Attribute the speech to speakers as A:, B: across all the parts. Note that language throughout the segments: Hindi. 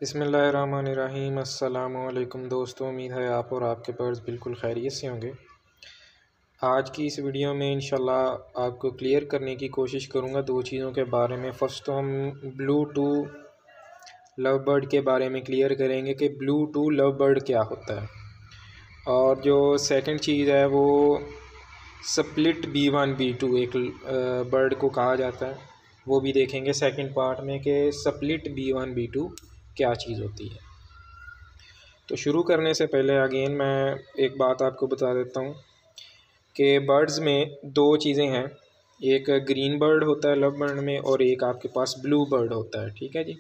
A: बिस्मिल्लाहिर्रहमानिर्रहीम। अस्सलामुअलैकुम दोस्तों, उम्मीद है आप और आपके बर्ड्स बिल्कुल खैरियत से होंगे। आज की इस वीडियो में इंशाल्लाह आपको क्लियर करने की कोशिश करूँगा दो चीज़ों के बारे में। फ़र्स्ट तो हम ब्लू टू लव बर्ड के बारे में क्लियर करेंगे कि ब्लू टू लव बर्ड क्या होता है, और जो सेकंड चीज़ है वो स्प्लिट B1 B2 एक बर्ड को कहा जाता है, वो भी देखेंगे सेकंड पार्ट में कि स्प्लिट B1 B2 क्या चीज़ होती है। तो शुरू करने से पहले अगेन मैं एक बात आपको बता देता हूँ कि बर्ड्स में दो चीज़ें हैं, एक ग्रीन बर्ड होता है लव बर्ड में, और एक आपके पास ब्लू बर्ड होता है। ठीक है जी।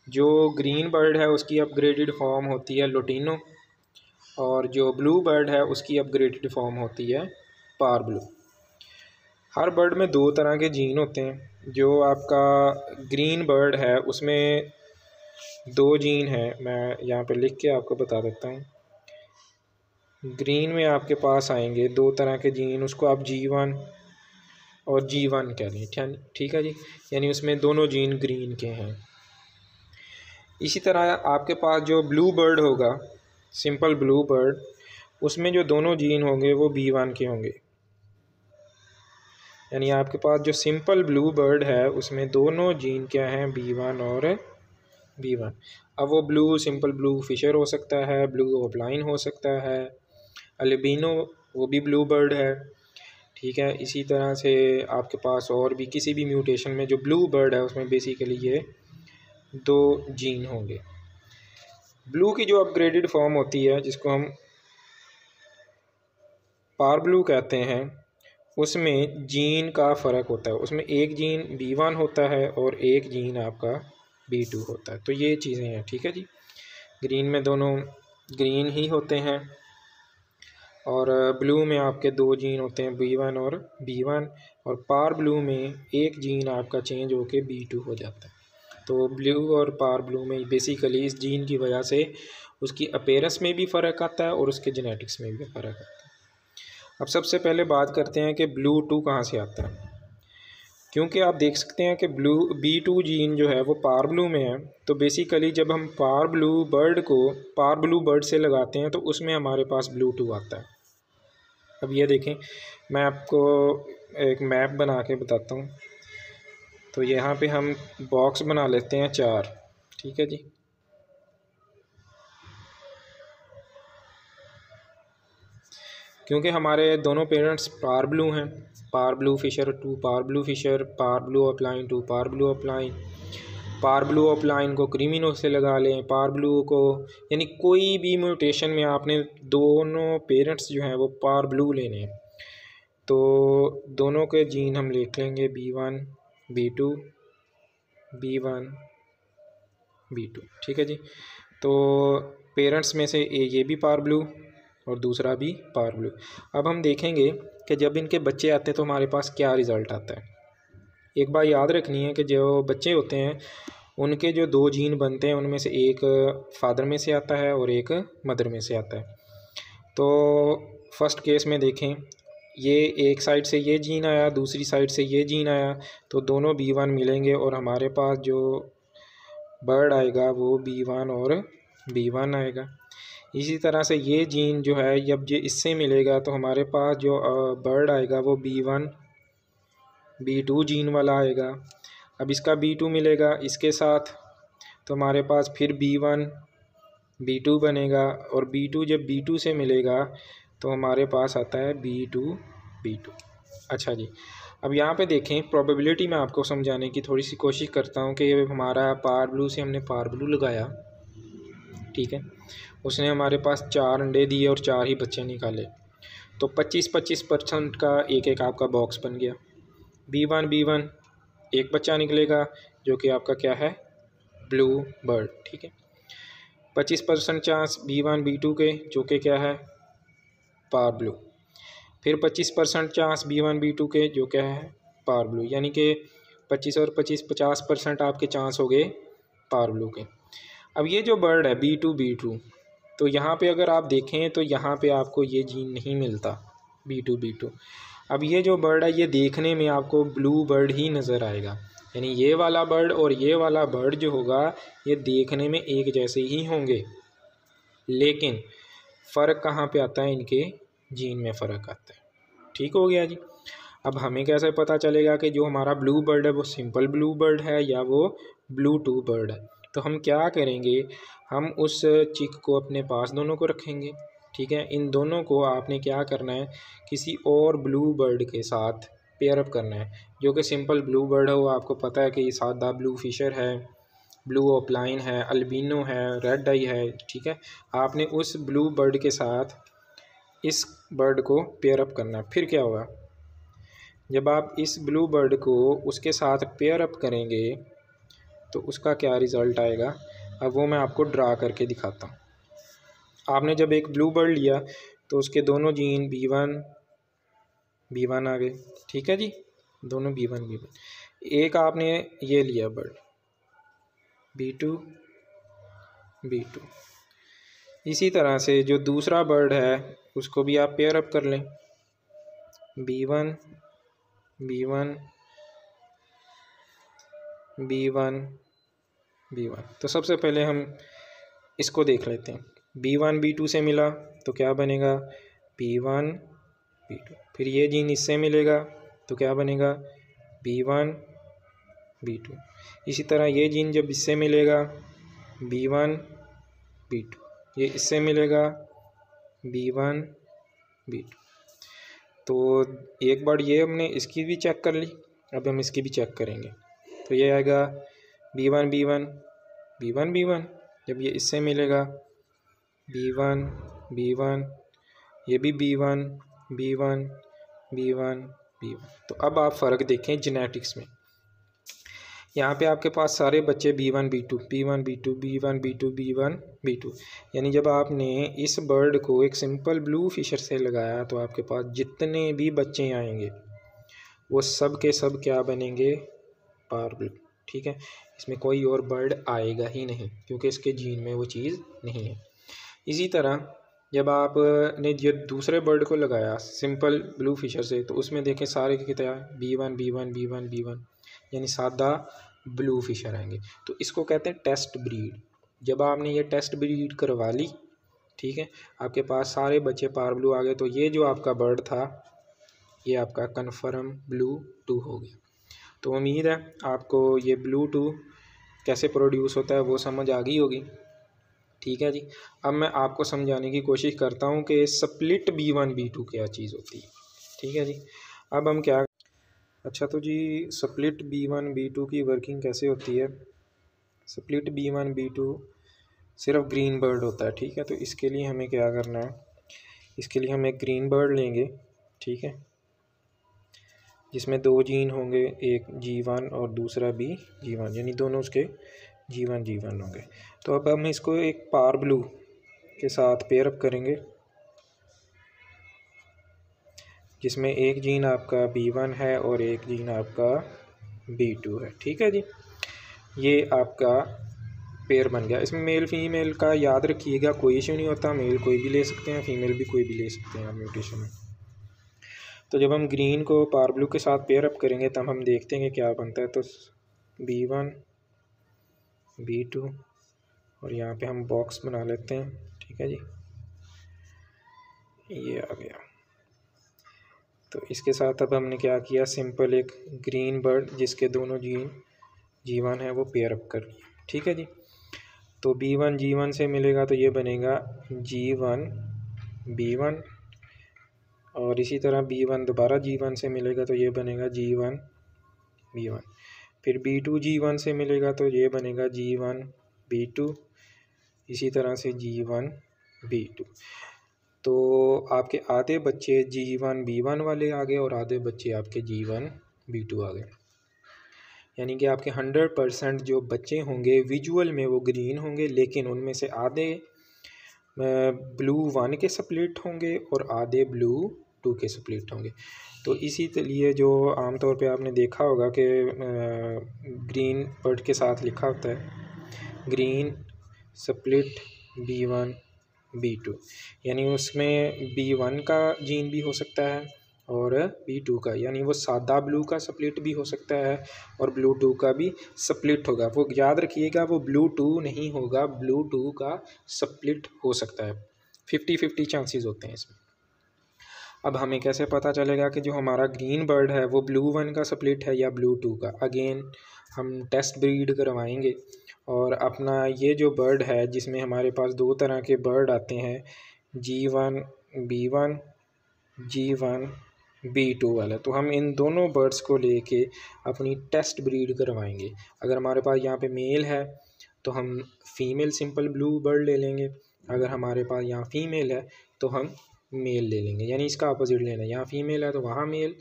A: जो ग्रीन बर्ड है उसकी अपग्रेडेड फॉर्म होती है लुटिनो, और जो ब्लू बर्ड है उसकी अपग्रेडेड फॉर्म होती है पार ब्लू। हर बर्ड में दो तरह के जीन होते हैं। जो आपका ग्रीन बर्ड है उसमें दो जीन है, मैं यहाँ पे लिख के आपको बता देता हूँ। ग्रीन में आपके पास आएंगे दो तरह के जीन, उसको आप G1 और G1 कह दें। ठीक है जी, यानी उसमें दोनों जीन ग्रीन के हैं। इसी तरह आपके पास जो ब्लू बर्ड होगा, सिंपल ब्लू बर्ड, उसमें जो दोनों जीन होंगे वो B1 के होंगे। यानी आपके पास जो सिंपल ब्लू बर्ड है उसमें दोनों जीन क्या हैं, B1 और B1। अब वो ब्लू सिंपल ब्लू फिशर हो सकता है, ब्लू ऑफलाइन हो सकता है, अल्बिनो वो भी ब्लू बर्ड है। ठीक है, इसी तरह से आपके पास और भी किसी भी म्यूटेशन में जो ब्लू बर्ड है उसमें बेसिकली ये दो जीन होंगे। ब्लू की जो अपग्रेडेड फॉर्म होती है जिसको हम पार ब्लू कहते हैं, उसमें जीन का फ़र्क होता है। उसमें एक जीन B1 होता है और एक जीन आपका B2 होता है। तो ये चीज़ें हैं। ठीक है जी, ग्रीन में दोनों ग्रीन ही होते हैं, और ब्लू में आपके दो जीन होते हैं B1 और B1, और पार ब्लू में एक जीन आपका चेंज होके B2 हो जाता है। तो ब्लू और पार ब्लू में बेसिकली इस जीन की वजह से उसकी अपीयरेंस में भी फ़र्क आता है और उसके जेनेटिक्स में भी फ़र्क आता है। अब सबसे पहले बात करते हैं कि ब्लू टू कहाँ से आता है। क्योंकि आप देख सकते हैं कि ब्लू B2 जीन जो है वो पार ब्लू में है, तो बेसिकली जब हम पार ब्लू बर्ड को पार ब्लू बर्ड से लगाते हैं तो उसमें हमारे पास ब्लू टू आता है। अब ये देखें, मैं आपको एक मैप बना के बताता हूँ। तो यहाँ पे हम बॉक्स बना लेते हैं 4। ठीक है जी। क्योंकि हमारे दोनों पेरेंट्स पार ब्लू हैं, parblue Fischer to parblue Fischer, parblue opaline to parblue opaline, parblue opaline को क्रीमिनो से लगा लें, पार ब्लू को, यानी कोई भी म्यूटेशन में आपने दोनों पेरेंट्स जो हैं वो पार ब्लू लेने हैं। तो दोनों के जीन हम लिख लेंगे B1 B2 B1 B2। ठीक है जी। तो पेरेंट्स में से ये भी पार ब्लू और दूसरा भी पार ब्लू। अब हम देखेंगे कि जब इनके बच्चे आते हैं तो हमारे पास क्या रिज़ल्ट आता है। एक बात याद रखनी है कि जो बच्चे होते हैं उनके जो दो जीन बनते हैं उनमें से एक फादर में से आता है और एक मदर में से आता है। तो फर्स्ट केस में देखें, ये एक साइड से ये जीन आया, दूसरी साइड से ये जीन आया, तो दोनों B1 मिलेंगे और हमारे पास जो बर्ड आएगा वो B1 और B1 आएगा। इसी तरह से ये जीन जो है जब ये इससे मिलेगा तो हमारे पास जो बर्ड आएगा वो B1 B2 जीन वाला आएगा। अब इसका B2 मिलेगा इसके साथ, तो हमारे पास फिर B1 B2 बनेगा, और B2 जब B2 से मिलेगा तो हमारे पास आता है B2 B2। अच्छा जी, अब यहाँ पे देखें, प्रोबेबिलिटी में आपको समझाने की थोड़ी सी कोशिश करता हूँ कि हमारा पार ब्लू से हमने पार ब्लू लगाया। ठीक है, उसने हमारे पास 4 अंडे दिए और 4 ही बच्चे निकाले, तो 25% का एक एक आपका बॉक्स बन गया। B1 एक बच्चा निकलेगा जो कि आपका क्या है, ब्लू बर्ड। ठीक है, 25% चांस B1 B2 के जो कि क्या है, पार ब्लू। फिर 25% चांस B1 B2 के जो क्या है, पार ब्लू। यानी कि 25 और 25 50% आपके चांस हो गए पार ब्लू के। अब ये जो बर्ड है B2 B2, तो यहाँ पे अगर आप देखें तो यहाँ पे आपको ये जीन नहीं मिलता B2 B2। अब ये जो बर्ड है ये देखने में आपको ब्लू बर्ड ही नज़र आएगा, यानी ये वाला बर्ड और ये वाला बर्ड जो होगा ये देखने में एक जैसे ही होंगे, लेकिन फ़र्क कहाँ पे आता है, इनके जीन में फ़र्क आता है। ठीक हो गया जी। अब हमें कैसे पता चलेगा कि जो हमारा ब्लू बर्ड है वो सिंपल ब्लू बर्ड है या वो ब्लू टू बर्ड है? तो हम क्या करेंगे, हम उस चिक को अपने पास दोनों को रखेंगे। ठीक है, इन दोनों को आपने क्या करना है, किसी और ब्लू बर्ड के साथ पेयर अप करना है जो कि सिंपल ब्लू बर्ड है। वो आपको पता है कि सादा ब्लू फिशर है, ब्लू ओपलाइन है, अल्बिनो है, रेड आई है। ठीक है, आपने उस ब्लू बर्ड के साथ इस बर्ड को पेयर अप करना है। फिर क्या होगा, जब आप इस ब्लू बर्ड को उसके साथ पेयर अप करेंगे तो उसका क्या रिज़ल्ट आएगा, अब वो मैं आपको ड्रा करके दिखाता हूँ। आपने जब एक ब्लू बर्ड लिया तो उसके दोनों जीन B1 आ गए। ठीक है जी, दोनों B1 एक आपने ये लिया बर्ड B2। इसी तरह से जो दूसरा बर्ड है उसको भी आप पेयर अप कर लें, B1 तो सबसे पहले हम इसको देख लेते हैं। B1 B2 से मिला तो क्या बनेगा, B1 B2। फिर ये जीन इससे मिलेगा तो क्या बनेगा, B1 B2। इसी तरह ये जीन जब इससे मिलेगा B1 B2, ये इससे मिलेगा B1 B2। तो एक बार ये हमने इसकी भी चेक कर ली, अब हम इसकी भी चेक करेंगे। तो ये आएगा B1 B1। जब ये इससे मिलेगा B1, ये भी B1। तो अब आप फ़र्क देखें जेनेटिक्स में। यहाँ पे आपके पास सारे बच्चे B1 B2, यानी जब आपने इस बर्ड को एक सिंपल ब्लू फिशर से लगाया तो आपके पास जितने भी बच्चे आएंगे वो सब के सब क्या बनेंगे, पार ब्लू। ठीक है, इसमें कोई और बर्ड आएगा ही नहीं क्योंकि इसके जीन में वो चीज़ नहीं है। इसी तरह जब आपने जो दूसरे बर्ड को लगाया सिंपल ब्लू फिशर से तो उसमें देखें सारे की तरह B1 यानी सादा ब्लू फिशर आएंगे। तो इसको कहते हैं टेस्ट ब्रीड। जब आपने ये टेस्ट ब्रीड करवा ली, ठीक है, आपके पास सारे बच्चे पार ब्लू आ गए, तो ये जो आपका बर्ड था ये आपका कन्फर्म ब्लू टू हो गया। तो उम्मीद है आपको ये ब्लू टू कैसे प्रोड्यूस होता है वो समझ आ गई होगी। ठीक है जी, अब मैं आपको समझाने की कोशिश करता हूँ कि स्प्लिट B1 B2 क्या चीज़ होती है। ठीक है जी, अब हम क्या, अच्छा तो जी स्प्लिट B1 B2 की वर्किंग कैसे होती है। स्प्लिट B1 B2 सिर्फ ग्रीन बर्ड होता है। ठीक है, तो इसके लिए हमें क्या करना है, इसके लिए हम एक ग्रीन बर्ड लेंगे। ठीक है, जिसमें दो जीन होंगे, एक G1 और दूसरा भी G1, यानी दोनों उसके G1 होंगे। तो अब हम इसको एक पार ब्लू के साथ पेयर अप करेंगे जिसमें एक जीन आपका B1 है और एक जीन आपका B2 है। ठीक है जी, ये आपका पेयर बन गया। इसमें मेल फीमेल का याद रखिएगा, कोई इशू नहीं होता, मेल कोई भी ले सकते हैं, फीमेल भी कोई भी ले सकते हैं म्यूटेशन में। तो जब हम ग्रीन को पार ब्लू के साथ पेयर अप करेंगे तब हम देखते हैं कि क्या बनता है। तो B1 B2 और यहाँ पे हम बॉक्स बना लेते हैं। ठीक है जी, ये आ गया। तो इसके साथ अब हमने क्या किया, सिंपल एक ग्रीन बर्ड जिसके दोनों जीन G1 है वो पेयर अप कर लिया। ठीक है जी, तो B1 G1 से मिलेगा तो ये बनेगा G1 B1, और इसी तरह B1 दोबारा G1 से मिलेगा तो ये बनेगा G1 B1। फिर B2 G1 से मिलेगा तो ये बनेगा G1 B2, इसी तरह से G1 B2। तो आपके आधे बच्चे G1 B1 वाले आ गए और आधे बच्चे आपके G1 B2 आ गए। यानी कि आपके 100% जो बच्चे होंगे विजुअल में वो ग्रीन होंगे, लेकिन उनमें से आधे ब्लू 1 के स्प्लिट होंगे और आधे ब्लू 2 के स्प्लिट होंगे। तो इसी लिए जो आमतौर पे आपने देखा होगा कि ग्रीन बर्ड के साथ लिखा होता है ग्रीन स्प्लिट B1 B2, यानी उसमें B1 का जीन भी हो सकता है और B2 का, यानी वो सादा ब्लू का स्प्लिट भी हो सकता है और ब्लू 2 का भी स्प्लिट होगा। वो याद रखिएगा, वो ब्लू 2 नहीं होगा, ब्लू 2 का स्प्लिट हो सकता है। 50-50 चांसेस होते हैं इसमें। अब हमें कैसे पता चलेगा कि जो हमारा ग्रीन बर्ड है वो ब्लू 1 का स्प्लिट है या ब्लू 2 का? अगेन हम टेस्ट ब्रीड करवाएंगे और अपना ये जो बर्ड है जिसमें हमारे पास दो तरह के बर्ड आते हैं, G1 B1 G1 B2 वाला, तो हम इन दोनों बर्ड्स को लेके अपनी टेस्ट ब्रीड करवाएंगे। अगर हमारे पास यहाँ पे मेल है तो हम फीमेल सिंपल ब्लू बर्ड ले लेंगे, अगर हमारे पास यहाँ फीमेल है तो हम मेल ले लेंगे, यानी इसका अपोजिट लेना है। यहाँ फीमेल है तो वहाँ मेल,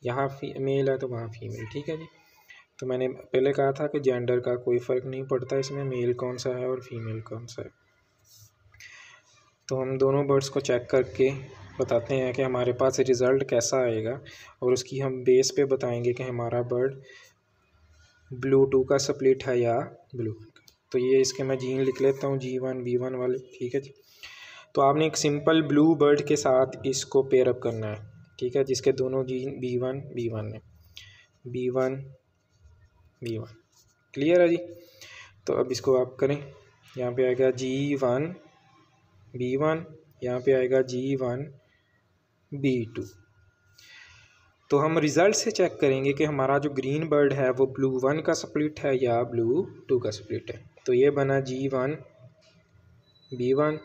A: यहाँ मेल है तो वहाँ फीमेल। ठीक है जी। तो मैंने पहले कहा था कि जेंडर का कोई फ़र्क नहीं पड़ता इसमें, मेल कौन सा है और फीमेल कौन सा है। तो हम दोनों बर्ड्स को चेक करके बताते हैं कि हमारे पास रिज़ल्ट कैसा आएगा और उसकी हम बेस पे बताएंगे कि हमारा बर्ड ब्लू 2 का स्प्लिट है या ब्लू 1 का। तो ये इसके मैं जीन लिख लेता हूँ, G1 B1 वाले। ठीक है जी। तो आपने एक सिंपल ब्लू बर्ड के साथ इसको पेयरअप करना है। ठीक है, जिसके दोनों जीन B1 B1 है, B1 B1। क्लियर है जी। तो अब इसको आप करें, यहाँ पे आएगा G1 B1, यहाँ पे आएगा G1 B2। तो हम रिज़ल्ट से चेक करेंगे कि हमारा जो ग्रीन बर्ड है वो ब्लू 1 का स्प्लिट है या ब्लू 2 का स्प्लिट है। तो ये बना G1 B1,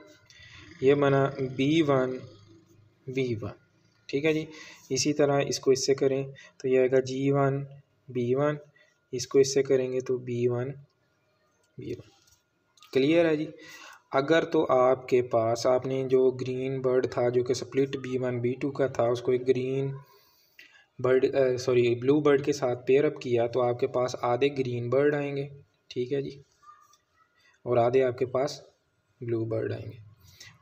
A: ये बना B1 B1। ठीक है जी। इसी तरह इसको इससे करें तो ये आएगा G1 B1, इसको इससे करेंगे तो B1 B1। क्लियर है जी। अगर तो आपके पास आपने जो ग्रीन बर्ड था जो कि स्प्लिट B1 B2 का था, उसको एक ग्रीन बर्ड ब्लू बर्ड के साथ पेयरअप किया तो आपके पास आधे ग्रीन बर्ड आएंगे। ठीक है जी। और आधे आपके पास ब्लू बर्ड आएंगे,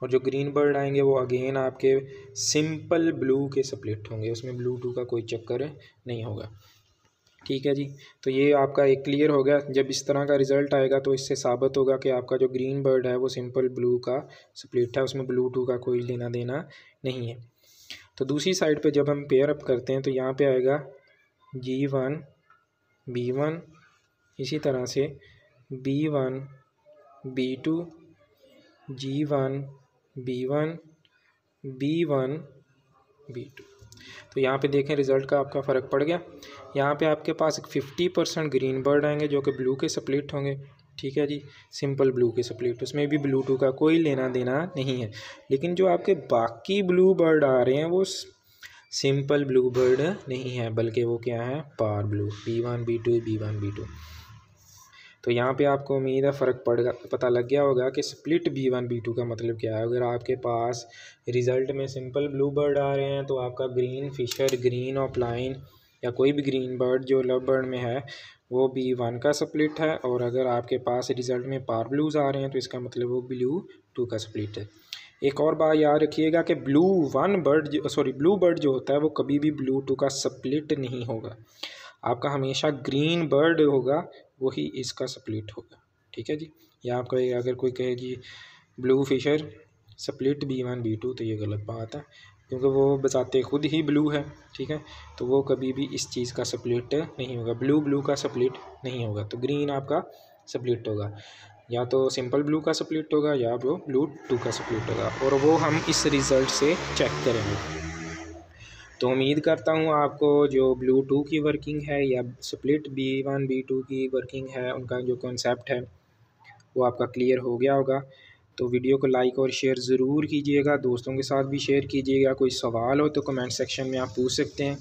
A: और जो ग्रीन बर्ड आएंगे वो अगेन आपके सिंपल ब्लू के स्प्लिट होंगे, उसमें ब्लू 2 का कोई चक्कर नहीं होगा। ठीक है जी। तो ये आपका एक क्लियर हो गया। जब इस तरह का रिज़ल्ट आएगा तो इससे साबित होगा कि आपका जो ग्रीन बर्ड है वो सिंपल ब्लू का स्प्लिट है, उसमें ब्लू 2 का कोई लेना देना नहीं है। तो दूसरी साइड पे जब हम पेयर अप करते हैं तो यहाँ पे आएगा G1 B1, इसी तरह से B1 B2 G1 B1 B1 B2। तो यहाँ पे देखें रिज़ल्ट का आपका फ़र्क पड़ गया। यहाँ पे आपके पास एक 50% ग्रीन बर्ड आएंगे जो कि ब्लू के स्प्लिट होंगे। ठीक है जी, सिंपल ब्लू के स्प्लिट, उसमें भी ब्लू 2 का कोई लेना देना नहीं है। लेकिन जो आपके बाकी ब्लू बर्ड आ रहे हैं वो सिंपल ब्लू बर्ड नहीं है, बल्कि वो क्या है, पार blue, B1 B2 B1 B2। तो यहाँ पे आपको उम्मीद है फ़र्क पता लग गया होगा कि स्प्लिट B1 B2 का मतलब क्या है। अगर आपके पास रिज़ल्ट में सिंपल ब्लू बर्ड आ रहे हैं तो आपका ग्रीन फिशर, ग्रीन ऑफलाइन या कोई भी ग्रीन बर्ड जो लव बर्ड में है वो B1 का स्प्लिट है, और अगर आपके पास रिज़ल्ट में पार ब्लूज़ आ रहे हैं तो इसका मतलब वो ब्लू 2 का स्प्लिट है। एक और बात याद रखिएगा कि ब्लू बर्ड जो होता है वो कभी भी ब्लू 2 का स्प्लिट नहीं होगा। आपका हमेशा ग्रीन बर्ड होगा वही इसका स्प्लिट होगा। ठीक है जी। या आपका अगर कोई कहे जी blue Fisher split B1 B2 तो ये गलत बात है, क्योंकि वो बताते खुद ही ब्लू है। ठीक है, तो वो कभी भी इस चीज़ का स्प्लिट नहीं होगा, ब्लू का स्प्लिट नहीं होगा। तो ग्रीन आपका स्प्लिट होगा, या तो सिंपल ब्लू का स्प्लिट होगा या वो ब्लू 2 का स्प्लिट होगा, और वो हम इस रिज़ल्ट से चेक करेंगे। तो उम्मीद करता हूँ आपको जो ब्लू 2 की वर्किंग है या स्प्लिट B1 B2 की वर्किंग है, उनका जो कॉन्सेप्ट है वो आपका क्लियर हो गया होगा। तो वीडियो को लाइक और शेयर ज़रूर कीजिएगा, दोस्तों के साथ भी शेयर कीजिएगा। कोई सवाल हो तो कमेंट सेक्शन में आप पूछ सकते हैं।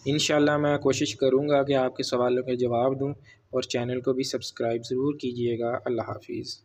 A: इंशाल्लाह मैं कोशिश करूँगा कि आपके सवालों के जवाब दूँ, और चैनल को भी सब्सक्राइब ज़रूर कीजिएगा। अल्लाह हाफिज़।